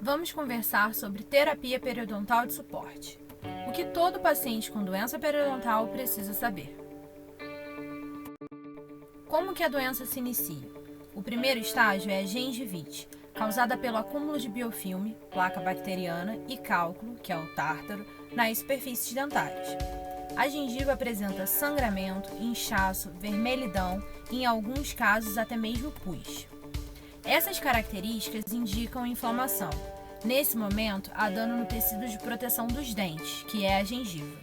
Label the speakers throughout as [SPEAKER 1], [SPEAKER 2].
[SPEAKER 1] Vamos conversar sobre terapia periodontal de suporte. O que todo paciente com doença periodontal precisa saber. Como que a doença se inicia? O primeiro estágio é a gengivite, causada pelo acúmulo de biofilme, placa bacteriana e cálculo, que é o tártaro, nas superfícies dentárias. A gengiva apresenta sangramento, inchaço, vermelhidão e, em alguns casos, até mesmo pus. Essas características indicam inflamação. Nesse momento, há dano no tecido de proteção dos dentes, que é a gengiva.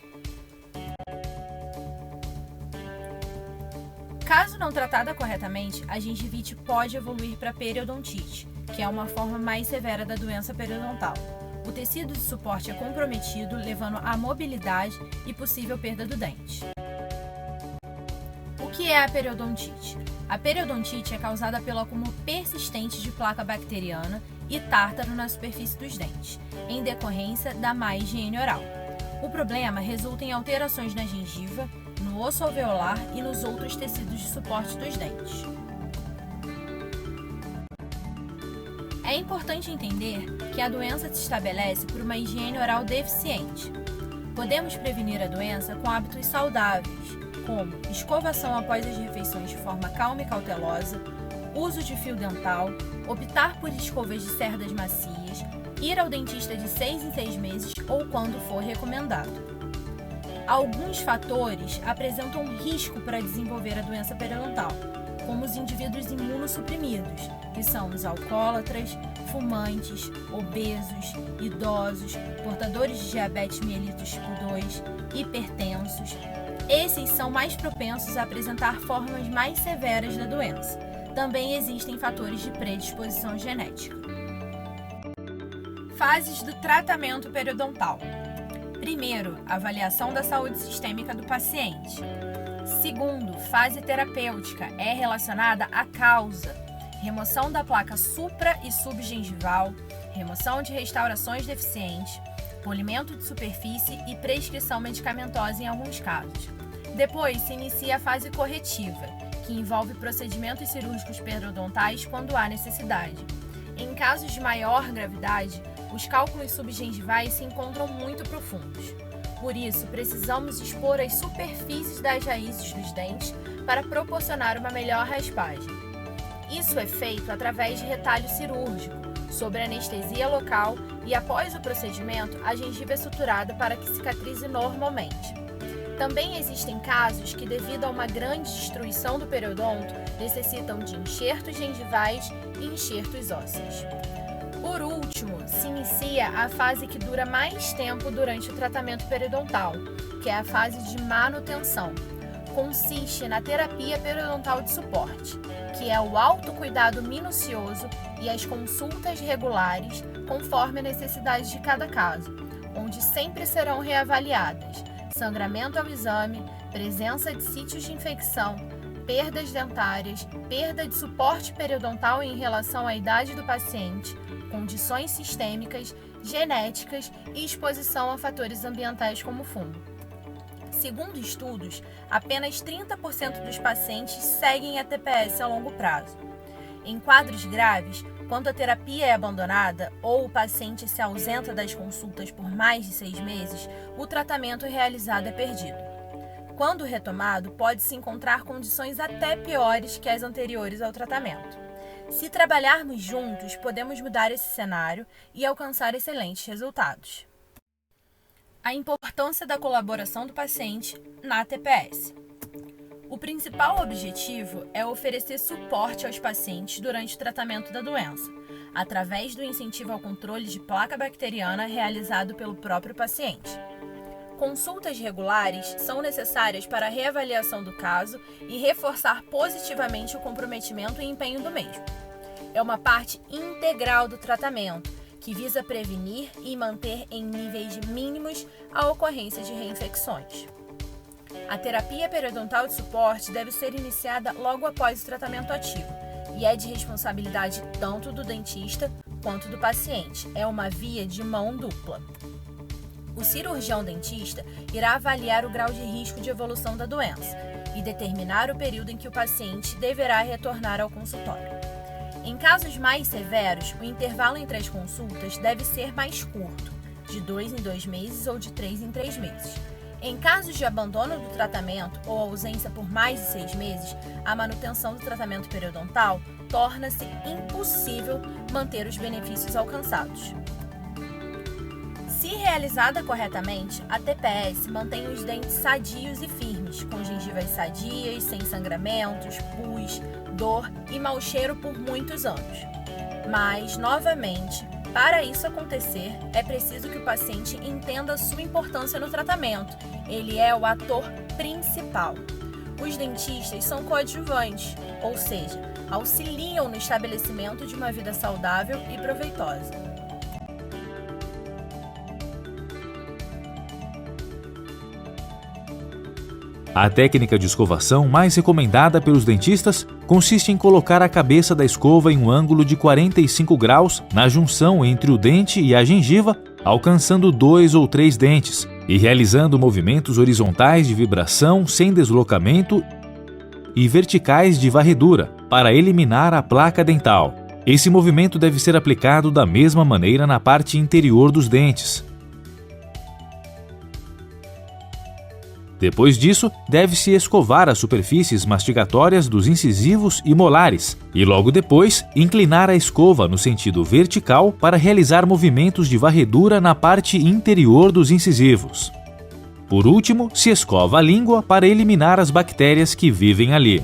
[SPEAKER 1] Caso não tratada corretamente, a gengivite pode evoluir para periodontite, que é uma forma mais severa da doença periodontal. O tecido de suporte é comprometido, levando à mobilidade e possível perda do dente. O que é a periodontite? A periodontite é causada pelo acúmulo persistente de placa bacteriana e tártaro na superfície dos dentes, em decorrência da má higiene oral. O problema resulta em alterações na gengiva, no osso alveolar e nos outros tecidos de suporte dos dentes. É importante entender que a doença se estabelece por uma higiene oral deficiente. Podemos prevenir a doença com hábitos saudáveis, como escovação após as refeições de forma calma e cautelosa, uso de fio dental, optar por escovas de cerdas macias, ir ao dentista de 6 em 6 meses ou quando for recomendado. Alguns fatores apresentam risco para desenvolver a doença periodontal, como os indivíduos imunossuprimidos, que são os alcoólatras, fumantes, obesos, idosos, portadores de diabetes mellitus tipo 2, hipertensos. Esses são mais propensos a apresentar formas mais severas da doença. Também existem fatores de predisposição genética. Fases do tratamento periodontal. Primeiro, avaliação da saúde sistêmica do paciente. Segundo, fase terapêutica é relacionada à causa, remoção da placa supra e subgengival, remoção de restaurações deficientes, polimento de superfície e prescrição medicamentosa em alguns casos. Depois se inicia a fase corretiva, que envolve procedimentos cirúrgicos periodontais quando há necessidade. Em casos de maior gravidade, os cálculos subgengivais se encontram muito profundos. Por isso, precisamos expor as superfícies das raízes dos dentes para proporcionar uma melhor raspagem. Isso é feito através de retalho cirúrgico, sob anestesia local e após o procedimento, a gengiva é suturada para que cicatrize normalmente. Também existem casos que, devido a uma grande destruição do periodonto, necessitam de enxertos gengivais e enxertos ósseos. Por último, se inicia a fase que dura mais tempo durante o tratamento periodontal, que é a fase de manutenção. Consiste na terapia periodontal de suporte, que é o autocuidado minucioso e as consultas regulares conforme a necessidade de cada caso, onde sempre serão reavaliadas sangramento ao exame, presença de sítios de infecção, perdas dentárias, perda de suporte periodontal em relação à idade do paciente, condições sistêmicas, genéticas e exposição a fatores ambientais como fumo. Segundo estudos, apenas 30% dos pacientes seguem a TPS a longo prazo. Em quadros graves, quando a terapia é abandonada ou o paciente se ausenta das consultas por mais de 6 meses, o tratamento realizado é perdido. Quando retomado, pode-se encontrar condições até piores que as anteriores ao tratamento. Se trabalharmos juntos, podemos mudar esse cenário e alcançar excelentes resultados. A importância da colaboração do paciente na TPS. O principal objetivo é oferecer suporte aos pacientes durante o tratamento da doença, através do incentivo ao controle de placa bacteriana realizado pelo próprio paciente. Consultas regulares são necessárias para a reavaliação do caso e reforçar positivamente o comprometimento e empenho do mesmo. É uma parte integral do tratamento, que visa prevenir e manter em níveis mínimos a ocorrência de reinfecções. A terapia periodontal de suporte deve ser iniciada logo após o tratamento ativo e é de responsabilidade tanto do dentista quanto do paciente. É uma via de mão dupla. O cirurgião dentista irá avaliar o grau de risco de evolução da doença e determinar o período em que o paciente deverá retornar ao consultório. Em casos mais severos, o intervalo entre as consultas deve ser mais curto, de 2 em 2 meses ou de 3 em 3 meses. Em casos de abandono do tratamento ou ausência por mais de 6 meses, a manutenção do tratamento periodontal torna-se impossível manter os benefícios alcançados. Se realizada corretamente, a TPS mantém os dentes sadios e firmes, com gengivas sadias, sem sangramentos, pus, dor e mau cheiro por muitos anos. Mas, novamente, para isso acontecer, é preciso que o paciente entenda sua importância no tratamento. Ele é o ator principal. Os dentistas são coadjuvantes, ou seja, auxiliam no estabelecimento de uma vida saudável e proveitosa.
[SPEAKER 2] A técnica de escovação mais recomendada pelos dentistas consiste em colocar a cabeça da escova em um ângulo de 45 graus na junção entre o dente e a gengiva, alcançando 2 ou 3 dentes e realizando movimentos horizontais de vibração sem deslocamento e verticais de varredura para eliminar a placa dental. Esse movimento deve ser aplicado da mesma maneira na parte interior dos dentes. Depois disso, deve-se escovar as superfícies mastigatórias dos incisivos e molares e logo depois inclinar a escova no sentido vertical para realizar movimentos de varredura na parte interior dos incisivos. Por último, se escova a língua para eliminar as bactérias que vivem ali.